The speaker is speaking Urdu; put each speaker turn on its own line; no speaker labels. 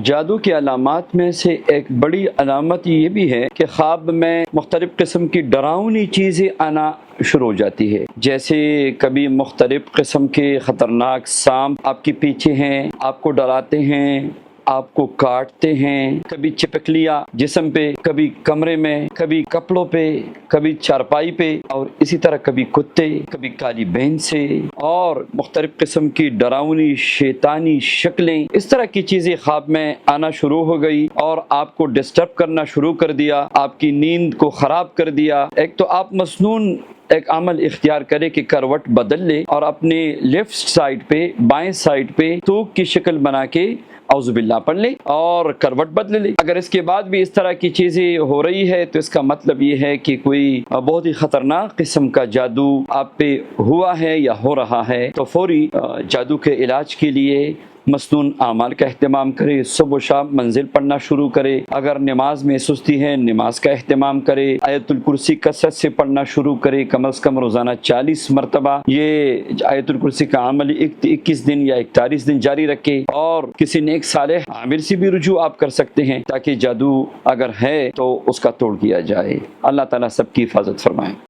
جادو کی علامات میں سے ایک بڑی علامت یہ بھی ہے کہ خواب میں مختلف قسم کی ڈراؤنی چیزیں آنا شروع ہو جاتی ہے، جیسے کبھی مختلف قسم کے خطرناک سانپ آپ کے پیچھے ہیں، آپ کو ڈراتے ہیں، آپ کو کاٹتے ہیں، کبھی چپکلیاں جسم پہ، کبھی کمرے میں، کبھی کپڑوں پہ، کبھی چارپائی پہ، اور اسی طرح کبھی کتے، کبھی کالی بین سے، اور مختلف قسم کی ڈراؤنی شیطانی شکلیں، اس طرح کی چیزیں خواب میں آنا شروع ہو گئی اور آپ کو ڈسٹرب کرنا شروع کر دیا، آپ کی نیند کو خراب کر دیا۔ ایک تو آپ مسنون ایک عمل اختیار کرے کہ کروٹ بدل لے اور اپنے لیفٹ سائڈ پہ، بائیں سائڈ پہ توق کی شکل بنا کے اعوذ باللہ پڑھ لے اور کروٹ بدل لے۔ اگر اس کے بعد بھی اس طرح کی چیزیں ہو رہی ہے تو اس کا مطلب یہ ہے کہ کوئی بہت ہی خطرناک قسم کا جادو آپ پہ ہوا ہے یا ہو رہا ہے، تو فوری جادو کے علاج کے لیے مسنون اعمال کا اہتمام کرے، صبح و شام منزل پڑھنا شروع کرے، اگر نماز میں سستی ہے نماز کا اہتمام کرے، آیت الکرسی کثرت سے پڑھنا شروع کرے، کم از کم روزانہ 40 مرتبہ یہ آیت الکرسی کا عمل 21 دن یا 41 دن جاری رکھے، اور کسی نیک صالح عامل سے بھی رجوع آپ کر سکتے ہیں تاکہ جادو اگر ہے تو اس کا توڑ کیا جائے۔ اللہ تعالیٰ سب کی حفاظت فرمائے۔